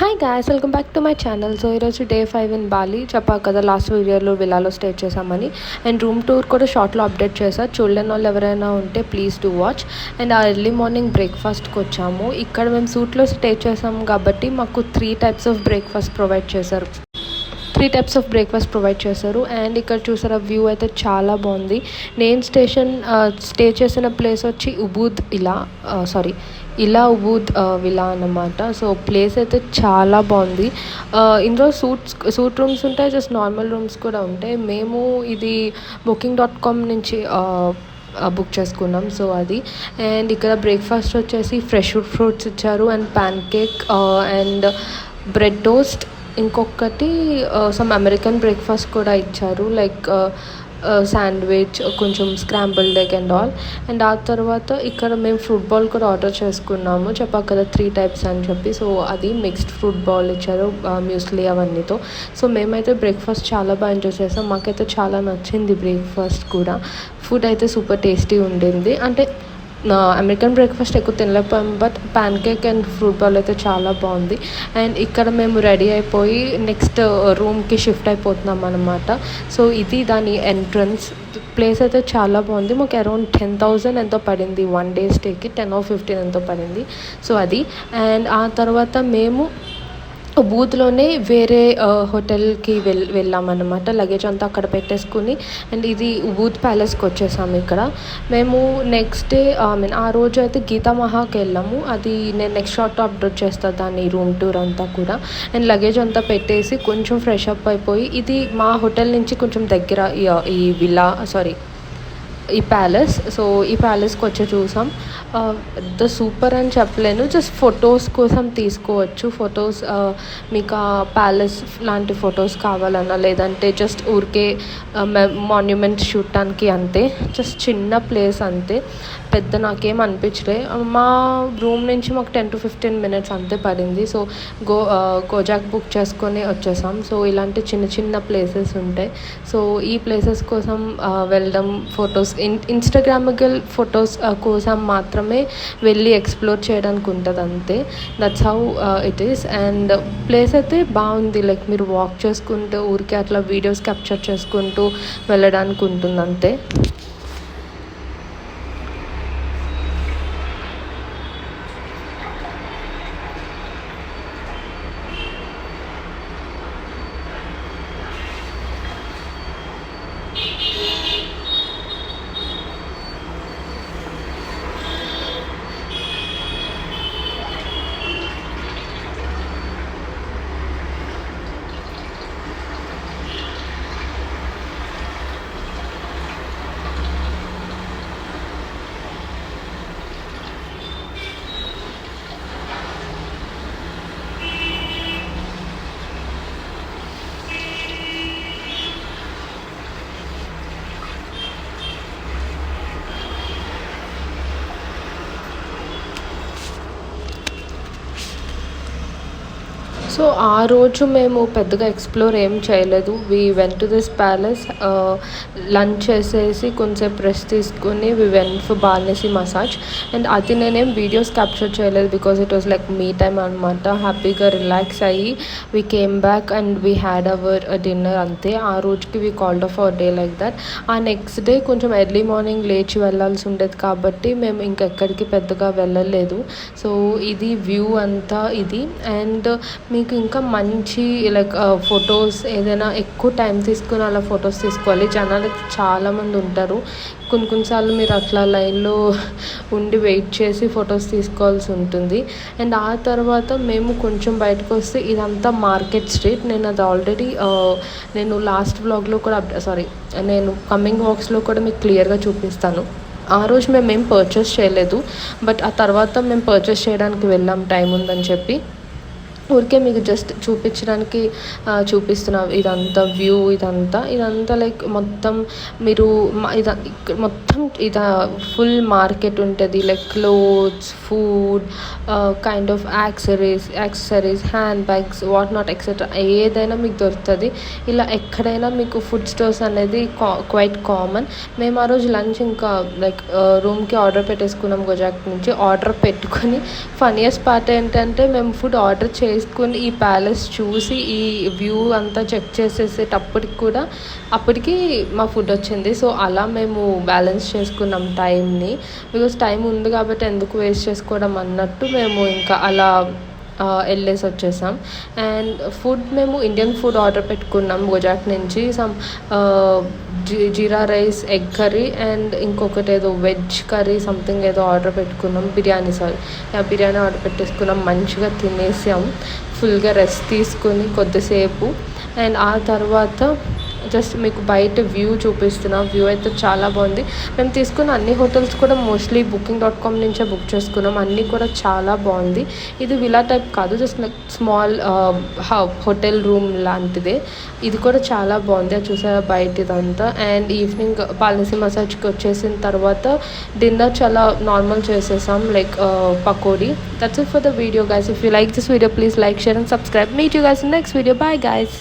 Hi guys, welcome back to my channel. So ఈరోజు day 5 in Bali. చెప్పా కదా last వీడియోలో విల్లాలో స్టే చేసామని. అండ్ రూమ్ టూర్ కూడా షార్ట్లో అప్డేట్ చేసా. చూడలేని వాళ్ళు ఎవరైనా ఉంటే ప్లీజ్ డూ వాచ్. అండ్ ఆ ఎర్లీ మార్నింగ్ బ్రేక్ఫాస్ట్కి వచ్చాము. ఇక్కడ మేము సూట్లో స్టే చేసాము కాబట్టి మాకు 3 టైప్స్ ఆఫ్ బ్రేక్ఫాస్ట్ ప్రొవైడ్ చేశారు. అండ్ ఇక్కడ చూసారా, వ్యూ అయితే చాలా బాగుంది. నేను స్టే చేసిన ప్లేస్ వచ్చి ఇలా ఉబూద్ విలా అన్నమాట. సో ప్లేస్ అయితే చాలా బాగుంది. ఇందులో సూట్ రూమ్స్ ఉంటాయి, జస్ట్ నార్మల్ రూమ్స్ కూడా ఉంటాయి. మేము ఇది booking.com నుంచి బుక్ చేసుకున్నాం. సో అది. అండ్ ఇక్కడ బ్రేక్ఫాస్ట్ వచ్చేసి ఫ్రెష్ ఫ్రూట్స్ ఇచ్చారు, and pan cake and bread toast, ఇంకొకటి సమ్ అమెరికన్ బ్రేక్ఫాస్ట్ కూడా ఇచ్చారు, లైక్ శాండ్విచ్, కొంచెం scrambled egg and all. And ఆ తర్వాత ఇక్కడ మేము ఫ్రూట్ బాల్ కూడా ఆర్డర్ చేసుకున్నాము. చెప్పాక కదా 3 టైప్స్ అని చెప్పి. సో అది మిక్స్డ్ ఫ్రూట్ బాల్ ఇచ్చారు, మ్యూస్లీ అవన్నీతో. సో మేమైతే బ్రేక్ఫాస్ట్ చాలా బాగా ఎంజాయ్ చేసాం. మాకైతే చాలా నచ్చింది బ్రేక్ఫాస్ట్ కూడా. ఫుడ్ అయితే సూపర్ టేస్టీ ఉండింది. అంటే అమెరికన్ బ్రేక్ఫాస్ట్ ఎక్కువ తినలేకపోయాం, but pancake and fruit ball అయితే చాలా బాగుంది. అండ్ ఇక్కడ మేము రెడీ అయిపోయి నెక్స్ట్ రూమ్కి షిఫ్ట్ అయిపోతున్నాం అనమాట. సో ఇది దాని ఎంట్రన్స్. ప్లేస్ అయితే చాలా బాగుంది. మాకు అరౌండ్ 10,000 ఎంతో పడింది 1 డే స్టేకి, 10 or 15 ఎంతో పడింది. సో అది. అండ్ ఆ తర్వాత మేము బూత్లోనే వేరే హోటల్కి వెళ్ళామన్నమాట. లగేజ్ అంతా అక్కడ పెట్టేసుకుని. అండ్ ఇది బూత్ ప్యాలెస్కి వచ్చేసాము. ఇక్కడ మేము నెక్స్ట్ డే ఆ రోజు అయితే గీతా మహాకి వెళ్ళాము. అది నేను నెక్స్ట్ షార్ట్ అప్లోడ్ చేస్తాను, దాన్ని రూమ్ టూర్ అంతా కూడా. అండ్ లగేజ్ అంతా పెట్టేసి కొంచెం ఫ్రెష్ అప్ అయిపోయి, ఇది మా హోటల్ నుంచి కొంచెం దగ్గర ఈ ప్యాలెస్. సో ఈ ప్యాలెస్కి వచ్చి చూసాం. ద సూపర్ అని చెప్పలేను, జస్ట్ ఫొటోస్ కోసం తీసుకోవచ్చు. ఫొటోస్ మీకు ఆ ప్యాలెస్ లాంటి ఫొటోస్ కావాలన్నా, లేదంటే జస్ట్ ఊరికే మాన్యుమెంట్ చూడటానికి అంతే. జస్ట్ చిన్న ప్లేస్ అంతే, పెద్ద నాకేం అనిపించలే. మా రూమ్ నుంచి మాకు 10 to 15 minutes అంతే పడింది. సో గోజాక్ బుక్ చేసుకొని వచ్చేసాం. సో ఇలాంటి చిన్న చిన్న ప్లేసెస్ ఉంటాయి. సో ఈ ప్లేసెస్ కోసం వెళ్ళడం, ఫొటోస్ ఇన్స్టాగ్రామబుల్ ఫొటోస్ కోసం మాత్రమే వెళ్ళి ఎక్స్ప్లోర్ చేయడానికి ఉంటుంది అంతే. That's how it is. And place అయితే బాగుంది, లైక్ మీరు వాక్ చేసుకుంటూ ఊరికే అట్లా వీడియోస్ క్యాప్చర్ చేసుకుంటూ వెళ్ళడానికి ఉంటుంది అంతే. సో ఆ రోజు మేము పెద్దగా ఎక్స్ప్లోర్ ఏం చేయలేదు. We went to this palace, lunch చేసేసి కొంచెంసేపు రెస్ట్ తీసుకుని we went for Balinese massage. And అది నేనేం వీడియోస్ క్యాప్చర్ చేయలేదు, because it was like me time అనమాట. హ్యాపీగా రిలాక్స్ అయ్యి we came back and we had our dinner అంతే. ఆ రోజుకి we called off our day like that. ఆ నెక్స్ట్ డే కొంచెం ఎర్లీ మార్నింగ్ లేచి వెళ్ళాల్సి ఉండేది కాబట్టి మేము ఇంకెక్కడికి పెద్దగా వెళ్ళలేదు. సో ఇది వ్యూ అంతా ఇది. అండ్ మీకు ఇంకా మంచి లైక్ ఫొటోస్, ఏదైనా ఎక్కువ టైం తీసుకుని అలా ఫొటోస్ తీసుకోవాలి. జనాలు చాలామంది ఉంటారు. కొన్నిసార్లు మీరు అట్లా లైన్లో ఉండి వెయిట్ చేసి ఫొటోస్ తీసుకోవాల్సి ఉంటుంది. అండ్ ఆ తర్వాత మేము కొంచెం బయటకు వస్తే ఇదంతా మార్కెట్ స్ట్రీట్. నేను అది ఆల్రెడీ నేను లాస్ట్ వ్లాగ్లో కూడా నేను కమింగ్ వ్లాగ్స్లో కూడా మీకు క్లియర్గా చూపిస్తాను. ఆ రోజు మేము ఏం పర్చేస్ చేయలేదు, బట్ ఆ తర్వాత మేము పర్చేస్ చేయడానికి వెళ్ళాం టైం ఉందని చెప్పి. ఊరికే మీకు జస్ట్ చూపించడానికి చూపిస్తున్నాం. ఇదంతా వ్యూ, ఇదంతా లైక్ మొత్తం మీరు మొత్తం ఫుల్ మార్కెట్ ఉంటుంది. Like clothes, food, kind of accessories, hand bags, what not etcetera ఏదైనా మీకు దొరుకుతుంది. ఇలా ఎక్కడైనా మీకు ఫుడ్ స్టోర్స్ అనేది క్వైట్ కామన్. మేము ఆ రోజు లంచ్ ఇంకా లైక్ రూమ్కి ఆర్డర్ పెట్టేసుకున్నాం. గోజాక్ నుంచి ఆర్డర్ పెట్టుకొని ఫన్నీయెస్ట్ పార్ట్ ఏంటంటే మేము ఫుడ్ ఆర్డర్ చేసుకొని ఈ ప్యాలెస్ చూసి ఈ వ్యూ అంతా చెక్ చేసేసేటప్పటికి కూడా అప్పటికి మా ఫుడ్ వచ్చింది. సో అలా మేము బ్యాలెన్స్ చేసుకున్నాం టైంని. బికాస్ టైం ఉంది కాబట్టి ఎందుకు వేస్ట్ చేసుకోవడం అన్నట్టు మేము ఇంకా అలా వెళ్ళేసి వచ్చేసాం. అండ్ ఫుడ్ మేము ఇండియన్ ఫుడ్ ఆర్డర్ పెట్టుకున్నాం గుజరాత్ నుంచి. Some jeera rice, egg curry and ఇంకొకటి ఏదో వెజ్ కర్రీ సంథింగ్ ఏదో ఆర్డర్ పెట్టుకున్నాం. బిర్యానీ ఆర్డర్ పెట్టేసుకున్నాం. మంచిగా తినేసాం, ఫుల్గా రెస్ట్ తీసుకొని కొద్దిసేపు. అండ్ ఆ తర్వాత జస్ట్ మీకు బయట వ్యూ చూపిస్తున్నాం. వ్యూ అయితే చాలా బాగుంది. మేము తీసుకున్న అన్ని హోటల్స్ కూడా మోస్ట్లీ booking.com నుంచే బుక్ చేసుకున్నాం. అన్నీ కూడా చాలా బాగుంది. ఇది విలా టైప్ కాదు, just like small hotel room లాంటిదే. ఇది కూడా చాలా బాగుంది. అది చూసారా బయట ఇదంతా. అండ్ ఈవినింగ్ పాలసీ మసాజ్కి వచ్చేసిన తర్వాత డిన్నర్ చాలా నార్మల్ చేసేసాం, like pakodi. That's it for the video guys. If you like this video, please like, share and subscribe. Meet you guys in the next video. Bye guys.